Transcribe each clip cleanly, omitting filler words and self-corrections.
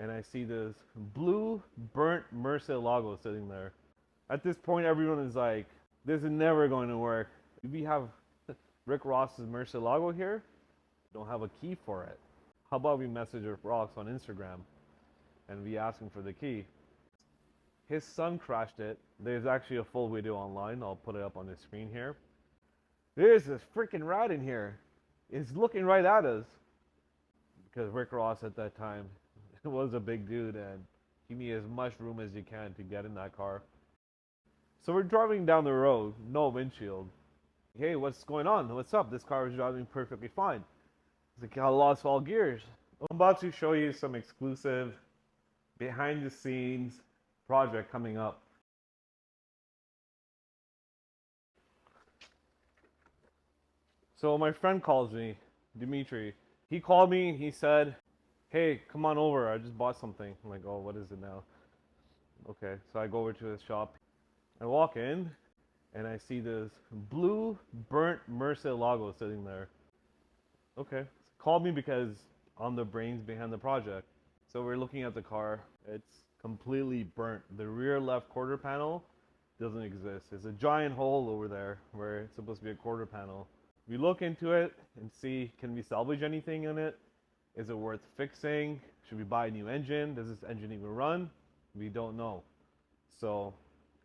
and I see this blue burnt Murcielago sitting there. At this point, everyone is like, this is never going to work. We have Rick Ross's Murcielago here. We don't have a key for it. How about we message Rick Ross on Instagram and we ask him for the key? His son crashed it. There's actually a full video online. I'll put it up on the screen here. There's this freaking rat in here. It's looking right at us. Because Rick Ross at that time was a big dude and he needed as much room as you can to get in that car. So we're driving down the road, no windshield. Hey, what's going on? What's up? This car was driving perfectly fine. It's like I lost all gears. I'm about to show you some exclusive behind the scenes project coming up. So my friend calls me, Dimitri. He called me and he said, hey, come on over. I just bought something. I'm like, oh, what is it now? Okay, so I go over to his shop. I walk in and I see this blue burnt Murcielago sitting there. Okay, called me because I'm the brains behind the project. So we're looking at the car. It's completely burnt. The rear left quarter panel doesn't exist. There's a giant hole over there where it's supposed to be a quarter panel. We look into it and see, can we salvage anything in it? Is it worth fixing? Should we buy a new engine? Does this engine even run? We don't know. So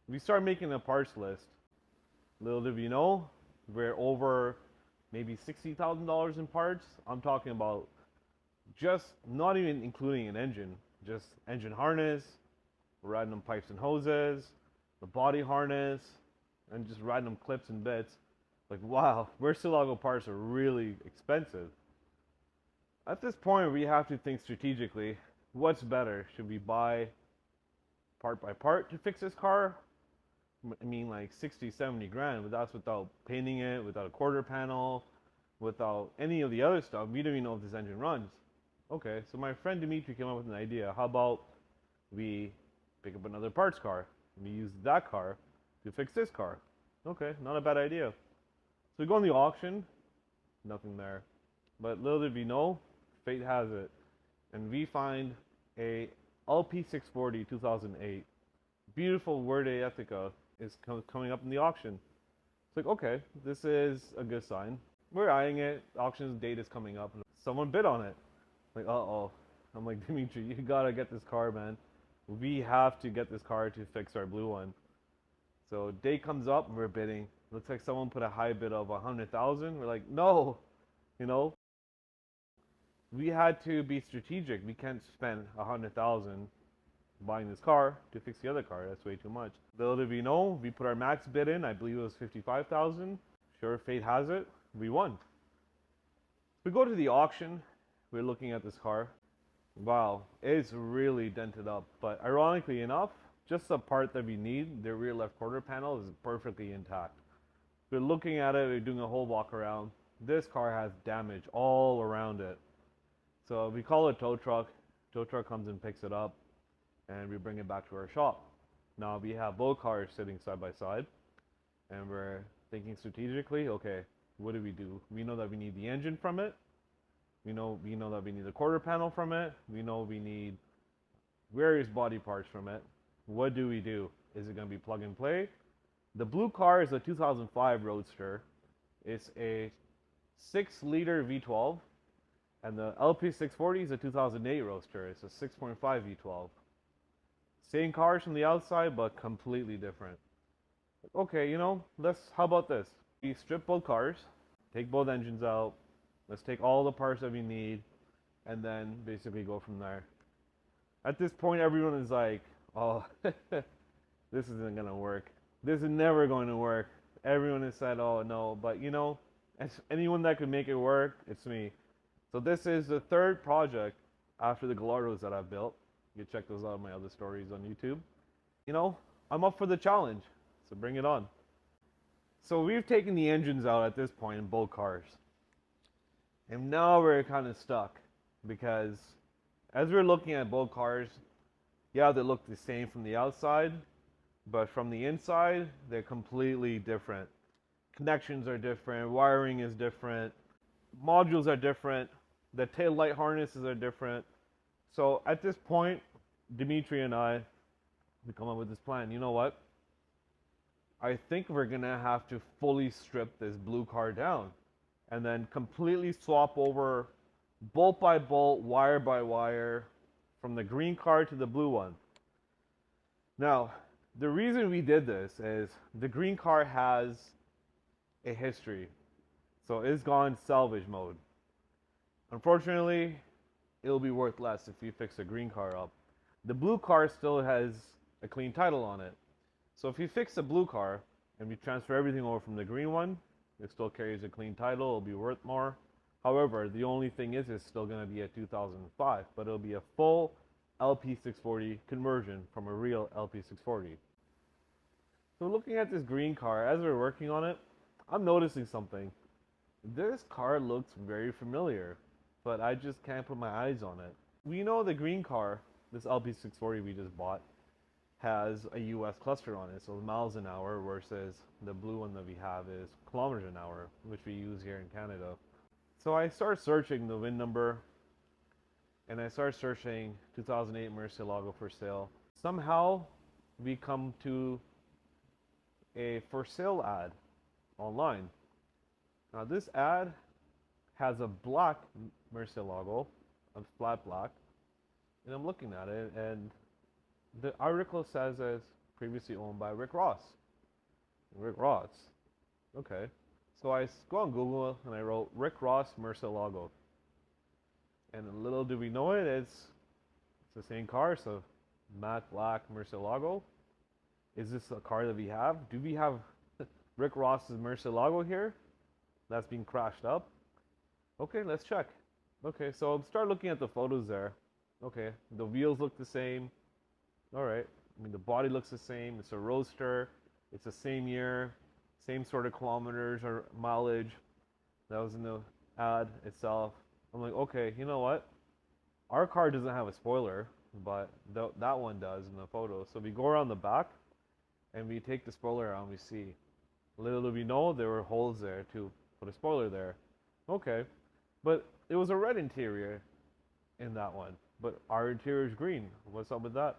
we start making a parts list. Little did we know, we're over maybe $60,000 in parts. I'm talking about just not even including an engine, just engine harness, random pipes and hoses, the body harness, and just random clips and bits. Like, wow, Murcielago parts are really expensive. At this point, we have to think strategically. What's better? Should we buy part by part to fix this car? I mean, like 60, 70 grand, but that's without painting it, without a quarter panel, without any of the other stuff. We don't even know if this engine runs. Okay, so my friend Dimitri came up with an idea. How about we pick up another parts car? We use that car to fix this car. Okay, not a bad idea. So we go on the auction, nothing there. But little did we know, fate has it. And we find a LP640 2008. Beautiful Verde Ethica is coming up in the auction. It's like, okay, this is a good sign. We're eyeing it. Auction date is coming up. And someone bid on it. Like, uh-oh. I'm like, Dimitri, you gotta get this car, man. We have to get this car to fix our blue one. So date comes up and we're bidding. Looks like someone put a high bid of 100,000. We're like, no, you know. We had to be strategic. We can't spend 100,000 buying this car to fix the other car. That's way too much. Little did we know, we put our max bid in. I believe it was 55,000. Sure, fate has it. We won. We go to the auction. We're looking at this car. Wow, it's really dented up. But ironically enough, just the part that we need, the rear left quarter panel, is perfectly intact. We're looking at it, we're doing a whole walk around. This car has damage all around it. So we call it tow truck. Tow truck comes and picks it up, and we bring it back to our shop. Now we have both cars sitting side by side, and we're thinking strategically, okay, what do? We know that we need the engine from it. We know that we need the quarter panel from it. We know we need various body parts from it. What do we do? Is it going to be plug and play? The blue car is a 2005 Roadster. It's a 6-liter V12. And the LP640 is a 2008 Roadster. It's a 6.5 V12. Same cars from the outside, but completely different. Okay, you know, how about this? We strip both cars, take both engines out, let's take all the parts that we need, and then basically go from there. At this point, everyone is like, oh, this isn't going to work. This is never going to work. Everyone has said, oh, no. But, you know, as anyone that could make it work, it's me. So this is the third project after the Gallardos that I've built. You can check those out in my other stories on YouTube. You know, I'm up for the challenge, so bring it on. So we've taken the engines out at this point in both cars. And now we're kind of stuck because as we're looking at both cars, yeah, they look the same from the outside, but from the inside, they're completely different. Connections are different, wiring is different, modules are different, the tail light harnesses are different. So at this point, Dimitri and I, we come up with this plan. You know what? I think we're gonna have to fully strip this blue car down and then completely swap over bolt by bolt, wire by wire, from the green car to the blue one. Now, the reason we did this is the green car has a history. So it's gone salvage mode. Unfortunately, it'll be worth less if you fix the green car up. The blue car still has a clean title on it. So if you fix the blue car and you transfer everything over from the green one, it still carries a clean title, it'll be worth more. However, the only thing is it's still going to be a 2005, but it'll be a full LP640 conversion from a real LP640. So looking at this green car, as we're working on it, I'm noticing something. This car looks very familiar, but I just can't put my eyes on it. We know the green car, this LP640 we just bought, has a US cluster on it, so miles an hour, versus the blue one that we have is kilometers an hour, which we use here in Canada. So I start searching the VIN number, and I start searching 2008 Murcielago for sale. Somehow we come to a for sale ad online. Now this ad has a black Murcielago, a flat black, and I'm looking at it, and the article says it's previously owned by Rick Ross. Rick Ross. Okay. So I go on Google and I wrote Rick Ross Murcielago. And little do we know it, it's the same car, so matte black Murcielago. Is this a car that we have? Do we have Rick Ross's Murcielago here? That's being crashed up. Okay, let's check. Okay, so start looking at the photos there. Okay, the wheels look the same. Alright, I mean the body looks the same. It's a Roadster. It's the same year, same sort of kilometers or mileage that was in the ad itself. I'm like, okay, you know what? Our car doesn't have a spoiler, but that one does in the photo. So we go around the back and we take the spoiler out and we see. Little do we know there were holes there to put a spoiler there. Okay, but it was a red interior in that one, but our interior is green. What's up with that?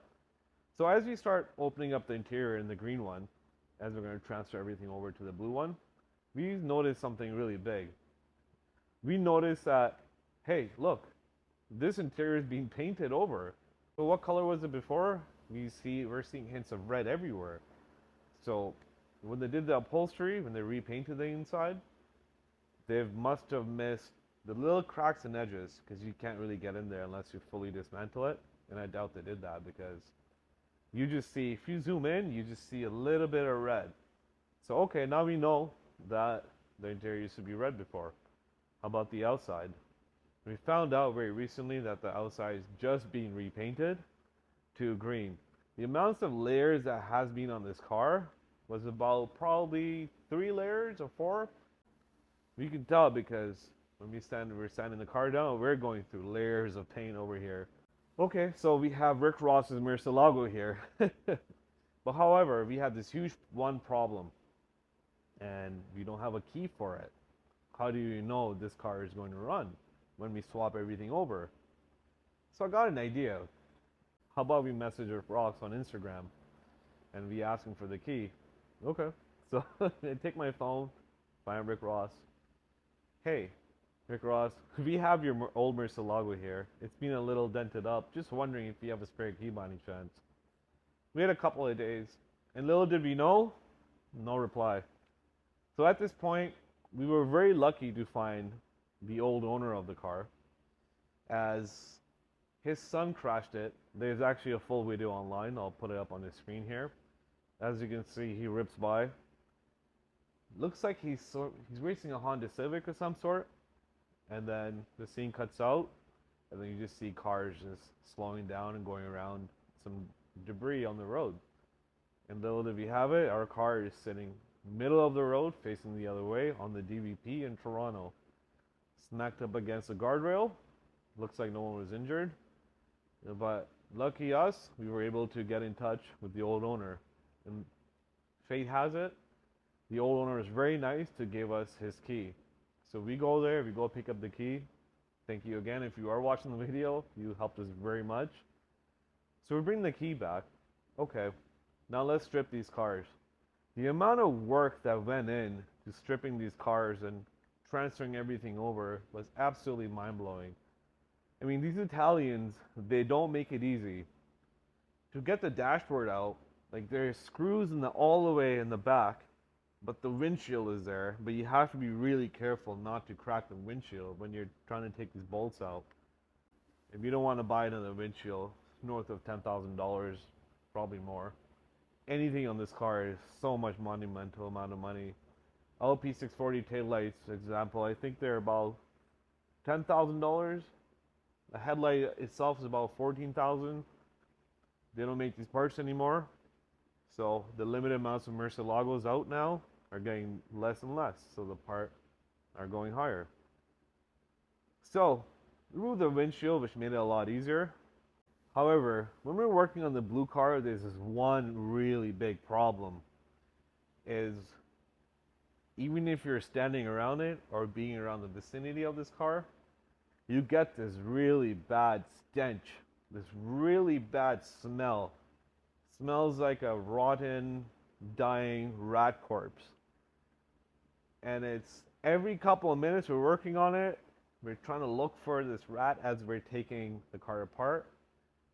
So as we start opening up the interior in the green one, as we're going to transfer everything over to the blue one, we noticed something really big. We noticed that, hey, look, this interior is being painted over. So what color was it before? We're seeing hints of red everywhere. So when they did the upholstery, when they repainted the inside, they must have missed the little cracks and edges, because you can't really get in there unless you fully dismantle it. And I doubt they did that, because you just see, if you zoom in, you just see a little bit of red. So okay, now we know that the interior used to be red before. How about the outside? We found out very recently that the outside is just being repainted to green. The amounts of layers that has been on this car was about probably 3 layers or 4. We can tell because when we're standing the car down, we're going through layers of paint over here. Okay, so we have Rick Ross's Murcielago here. But however, we have this huge one problem, and we don't have a key for it. How do you know this car is going to run when we swap everything over? So I got an idea. How about we message Rick Ross on Instagram and we ask him for the key? Okay. So I take my phone, find Rick Ross. Hey, Rick Ross, we have your old Murcielago here. It's been a little dented up. Just wondering if you have a spare key by any chance. We had a couple of days, and little did we know, no reply. So at this point, we were very lucky to find the old owner of the car, as his son crashed it. There's actually a full video online. I'll put it up on the screen here. As you can see, he rips by. Looks like he's racing a Honda Civic of some sort. And then the scene cuts out, and then you just see cars just slowing down and going around some debris on the road. And little did we have it, our car is sitting middle of the road, facing the other way, on the DVP in Toronto. Smacked up against a guardrail. Looks like no one was injured. But lucky us, we were able to get in touch with the old owner. And fate has it, the old owner is very nice to give us his key. So we go there, we go pick up the key, Thank you again. If you are watching the video, you helped us very much. So we bring the key back. Okay, now let's strip these cars. The amount of work that went in to stripping these cars and transferring everything over was absolutely mind-blowing. I mean, these Italians, they don't make it easy. To get the dashboard out, like there's screws all the way in the back, but the windshield is there. But you have to be really careful not to crack the windshield when you're trying to take these bolts out. If you don't want to buy another windshield, north of $10,000, probably more. Anything on this car is so much monumental amount of money. LP640 taillights, example, I think they're about $10,000. The headlight itself is about $14,000. They don't make these parts anymore, so the limited amounts of Murcielagos out now are getting less and less, so the parts are going higher. So, remove the windshield, which made it a lot easier. However, when we're working on the blue car, there's this one really big problem. Is even if you're standing around it or being around the vicinity of this car, you get this really bad stench, this really bad smell. Smells like a rotten, dying rat corpse. And it's every couple of minutes we're working on it, we're trying to look for this rat as we're taking the car apart.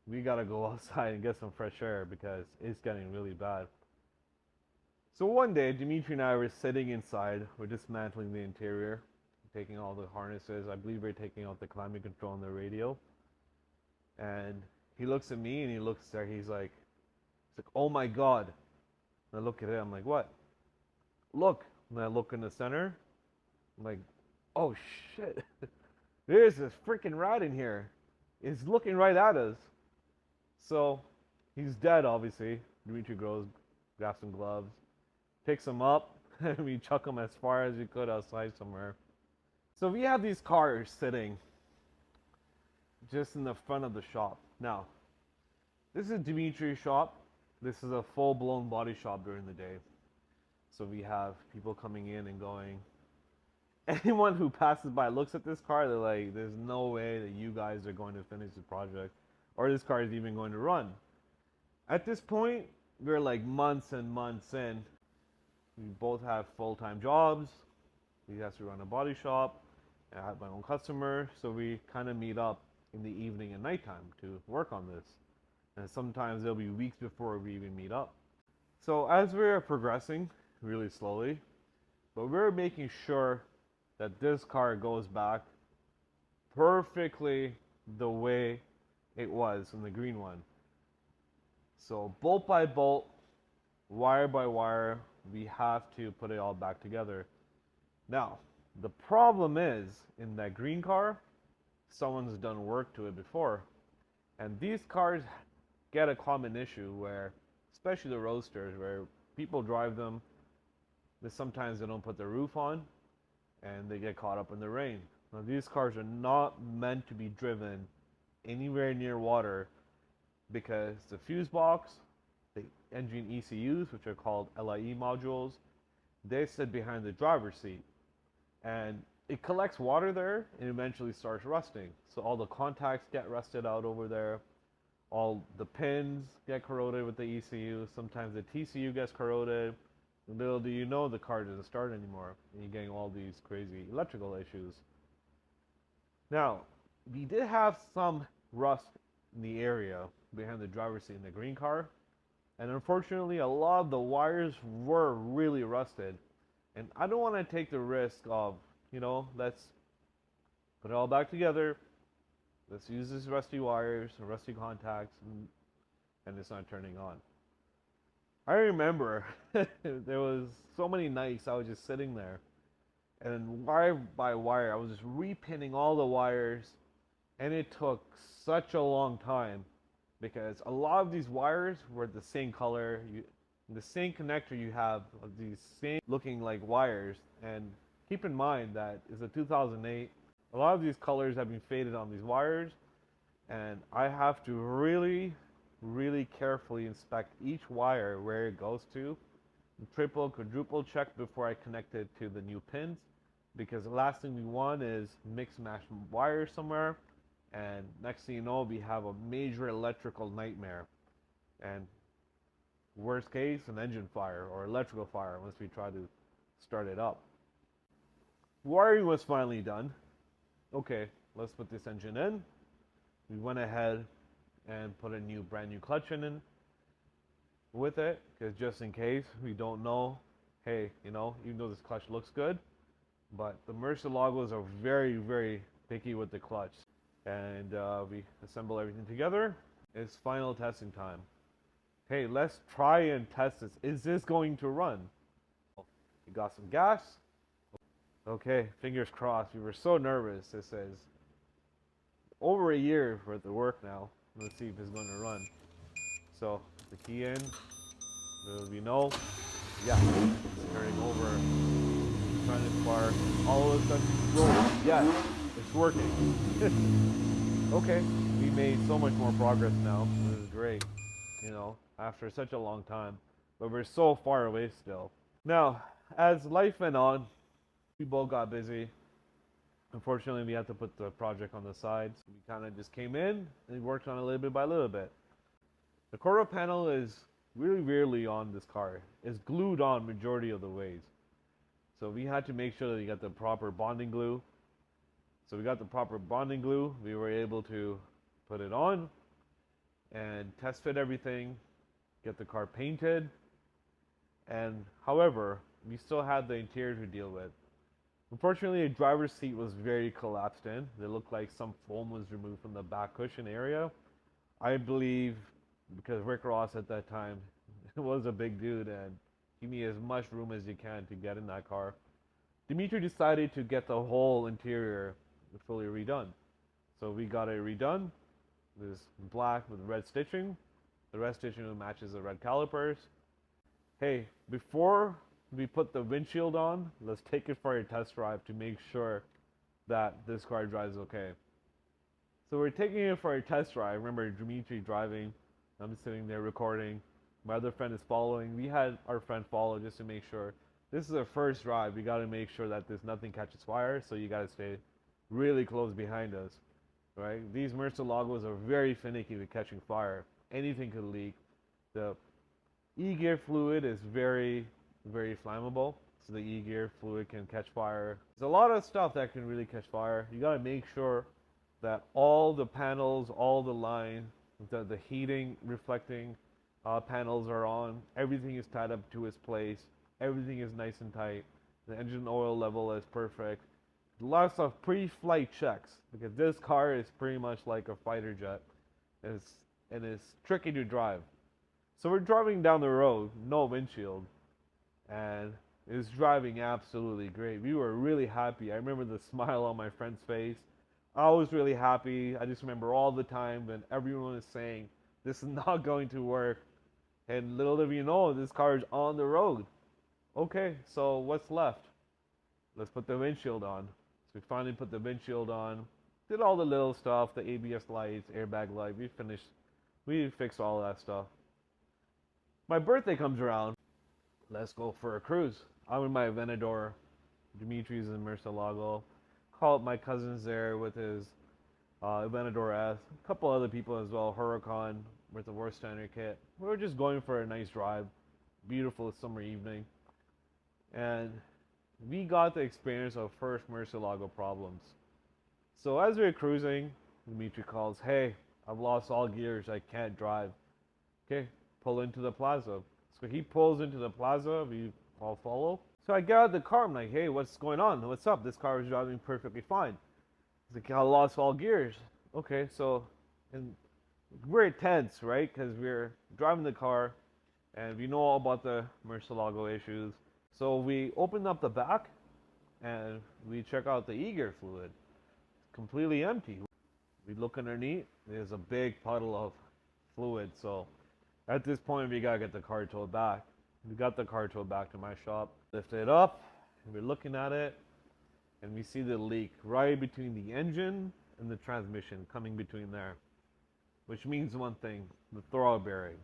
We gotta go outside and get some fresh air because it's getting really bad. So one day, Dimitri and I were sitting inside, we're dismantling the interior, taking all the harnesses. I believe we're taking out the climate control and the radio. And he looks at me and he looks there, he's like, oh my God. And I look at it, I'm like, what? Look. And I look in the center, I'm like, oh shit. There's this freaking rat in here. It's looking right at us. So he's dead, obviously. Dimitri grabs some gloves, picks him up, and we chuck him as far as we could outside somewhere. So we have these cars sitting just in the front of the shop. Now, this is Dimitri's shop. This is a full-blown body shop during the day. So we have people coming in and going. Anyone who passes by looks at this car, they're like, there's no way that you guys are going to finish the project or this car is even going to run. At this point, we're like months and months in. We both have full-time jobs. We have to run a body shop. I have my own customer, so we kind of meet up in the evening and nighttime to work on this. And sometimes there'll be weeks before we even meet up. So as we're progressing really slowly, but we're making sure that this car goes back perfectly the way it was in the green one. So bolt by bolt, wire by wire, we have to put it all back together. Now, the problem is, in that green car, someone's done work to it before. And these cars get a common issue where, especially the Roadsters, where people drive them, sometimes they don't put the roof on, and they get caught up in the rain. Now, these cars are not meant to be driven anywhere near water because the fuse box, the engine ECUs, which are called LIE modules, they sit behind the driver's seat. And it collects water there and eventually starts rusting. So all the contacts get rusted out over there. All the pins get corroded with the ECU. Sometimes the TCU gets corroded. And little do you know, the car doesn't start anymore. And you're getting all these crazy electrical issues. Now, we did have some rust in the area behind the driver's seat in the green car. And unfortunately, a lot of the wires were really rusted. And I don't want to take the risk of, let's put it all back together. Let's use these rusty wires, rusty contacts, and it's not turning on. I remember there was so many nights I was just sitting there, and wire by wire, I was just repinning all the wires, and it took such a long time because a lot of these wires were the same color. The same connector you have of these same looking like wires, and keep in mind that it's a 2008. A lot of these colors have been faded on these wires, and I have to really carefully inspect each wire where it goes to, triple, quadruple check before I connect it to the new pins, because the last thing we want is mix match wires somewhere, and next thing you know, we have a major electrical nightmare, and worst case, an engine fire or electrical fire once we try to start it up. Wiring was finally done. Okay, let's put this engine in. We went ahead and put a brand new clutch in with it, because just in case we don't know, hey, even though this clutch looks good, but the Murcielagos are very, very picky with the clutch. And we assemble everything together. It's final testing time. Hey, let's try and test this. Is this going to run? We got some gas. Okay, fingers crossed. We were so nervous. This is over a year worth of work now. Let's see if it's going to run. So, the key in. We know. Yeah, it's turning over. Trying to fire. All of a sudden, roll. Yes, it's working. Okay, we made so much more progress now. This is great. After such a long time. But we're so far away still. Now, as life went on, we both got busy. Unfortunately, we had to put the project on the side. So we kind of just came in and worked on it little bit by little bit. The quarter panel is really rarely on this car. It's glued on majority of the ways. So we had to make sure that we got the proper bonding glue. So we got the proper bonding glue. We were able to put it on and test fit everything, get the car painted. And however, we still had the interior to deal with. Unfortunately, the driver's seat was very collapsed in. It looked like some foam was removed from the back cushion area. I believe because Rick Ross at that time was a big dude and give me as much room as you can to get in that car. Dimitri decided to get the whole interior fully redone. So we got it redone. This black with red stitching. The red stitching matches the red calipers. Hey, before we put the windshield on, let's take it for a test drive to make sure that this car drives okay. So we're taking it for a test drive. Remember Dimitri driving. I'm sitting there recording. My other friend is following. We had our friend follow just to make sure. This is our first drive. We got to make sure that nothing catches fire. So you got to stay really close behind us, right? These Murcielagos are very finicky with catching fire. Anything could leak. The e-gear fluid is very, very flammable. So the e-gear fluid can catch fire. There's a lot of stuff that can really catch fire. You got to make sure that all the panels, all the line, the heating, reflecting panels are on. Everything is tied up to its place. Everything is nice and tight. The engine oil level is perfect. Lots of pre-flight checks because this car is pretty much like a fighter jet. And it's tricky to drive. So we're driving down the road, no windshield, and it's driving absolutely great. We were really happy. I remember the smile on my friend's face. I was really happy. I just remember all the time when everyone was saying, this is not going to work. And little did we know, this car is on the road. Okay, so what's left? Let's put the windshield on. So we finally put the windshield on. Did all the little stuff, the ABS lights, airbag light. We fixed all that stuff. My birthday comes around. Let's go for a cruise. I'm in my Venador. Dimitri's in Murcielago. Call up my cousins there with his Venador S. A couple other people as well. Huracan with the War Standard kit. We were just going for a nice drive. Beautiful summer evening. And we got the experience of first Murcielago problems. So as we were cruising, Dimitri calls, hey, I've lost all gears. I can't drive. Okay, pull into the plaza. So he pulls into the plaza. We all follow. So I get out of the car. I'm like, hey, what's going on? What's up? This car is driving perfectly fine. He's like, I lost all gears. Okay, so and we're tense, right? Because we're driving the car and we know all about the Murcielago issues. So we open up the back and we check out the e-gear fluid. It's completely empty. We look underneath. There's a big puddle of fluid. So at this point, we gotta get the car towed back. We got the car towed back to my shop. Lift it up. And we're looking at it. And we see the leak right between the engine and the transmission, coming between there. Which means one thing, the throttle bearing.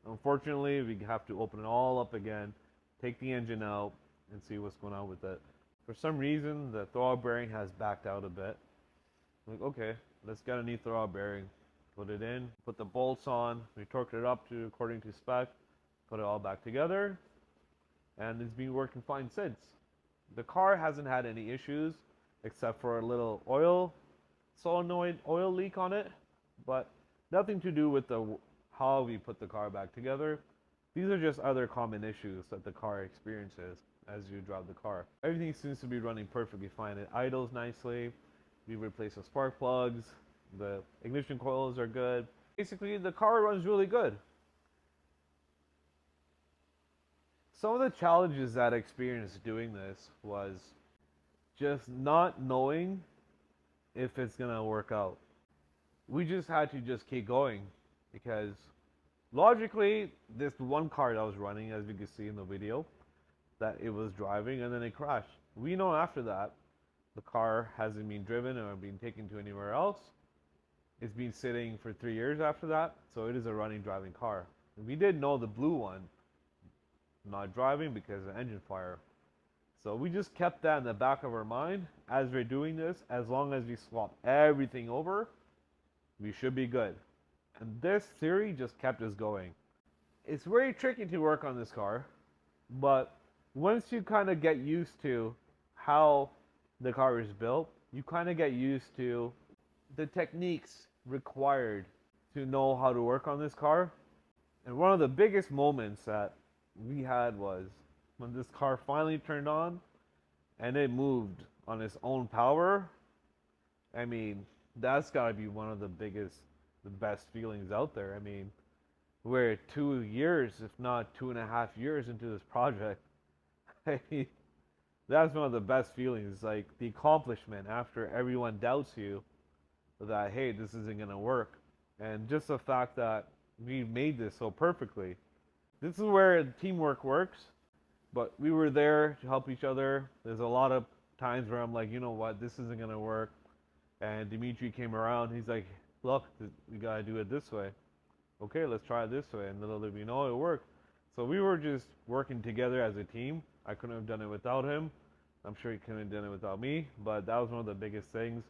Unfortunately, we have to open it all up again, take the engine out, and see what's going on with it. For some reason, the throwout bearing has backed out a bit. I'm like, okay, let's get a new throwout bearing. Put it in, put the bolts on, we torqued it up to according to spec, put it all back together, and it's been working fine since. The car hasn't had any issues except for a little oil solenoid oil leak on it, but nothing to do with how we put the car back together. These are just other common issues that the car experiences as you drive the car. Everything seems to be running perfectly fine. It idles nicely. We replaced the spark plugs. The ignition coils are good. Basically, the car runs really good. Some of the challenges that I experienced doing this was just not knowing if it's gonna work out. We just had to just keep going because logically, this one car that was running, as you can see in the video, that it was driving and then it crashed. We know after that, the car hasn't been driven or been taken to anywhere else. It's been sitting for 3 years after that, so it is a running, driving car. We did know the blue one not driving because of engine fire. So we just kept that in the back of our mind as we're doing this. As long as we swap everything over, we should be good. And this theory just kept us going. It's very tricky to work on this car, but once you kind of get used to how the car is built, you kind of get used to the techniques required to know how to work on this car. And one of the biggest moments that we had was when this car finally turned on and it moved on its own power. I mean, that's got to be one of the best feelings out there. I mean, we're 2 years, if not 2.5 years into this project. I mean, that's one of the best feelings, like the accomplishment after everyone doubts you that, hey, this isn't going to work. And just the fact that we made this so perfectly. This is where teamwork works, but we were there to help each other. There's a lot of times where I'm like, you know what, this isn't going to work. And Dimitri came around, he's like, look, we got to do it this way. Okay, let's try it this way. And little did we know it worked. So we were just working together as a team. I couldn't have done it without him. I'm sure he couldn't have done it without me. But that was one of the biggest things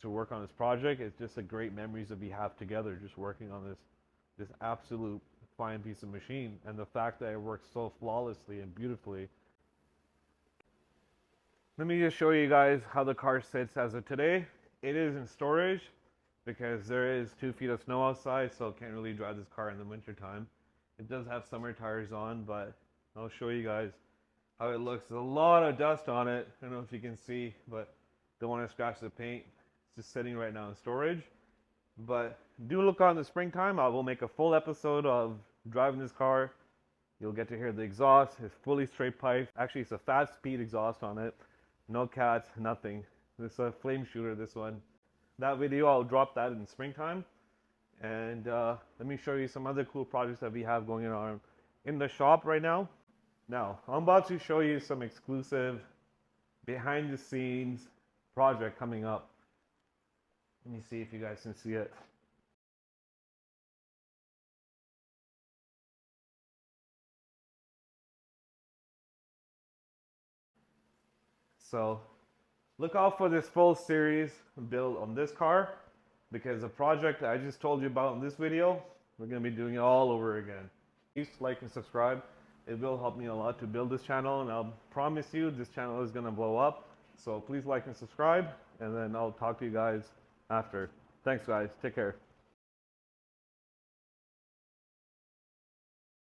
to work on this project. It's just a great memories that we have together, just working on this absolute fine piece of machine. And the fact that it works so flawlessly and beautifully. Let me just show you guys how the car sits as of today. It is in storage because there is 2 feet of snow outside, so I can't really drive this car in the winter time. It does have summer tires on, but I'll show you guys how it looks. There's a lot of dust on it. I don't know if you can see, but don't want to scratch the paint. It's just sitting right now in storage. But do look on the springtime. I will make a full episode of driving this car. You'll get to hear the exhaust. It's fully straight pipe. Actually, it's a fast speed exhaust on it. No cats, nothing. It's a flame shooter, this one. That video, I'll drop that in springtime. And let me show you some other cool projects that we have going on in the shop right now. Now, I'm about to show you some exclusive behind the scenes project coming up. Let me see if you guys can see it. So look out for this full series build on this car, because the project I just told you about in this video, we're going to be doing it all over again. Please like and subscribe. It will help me a lot to build this channel, and I'll promise you this channel is going to blow up. So please like and subscribe, and then I'll talk to you guys after. Thanks guys, take care.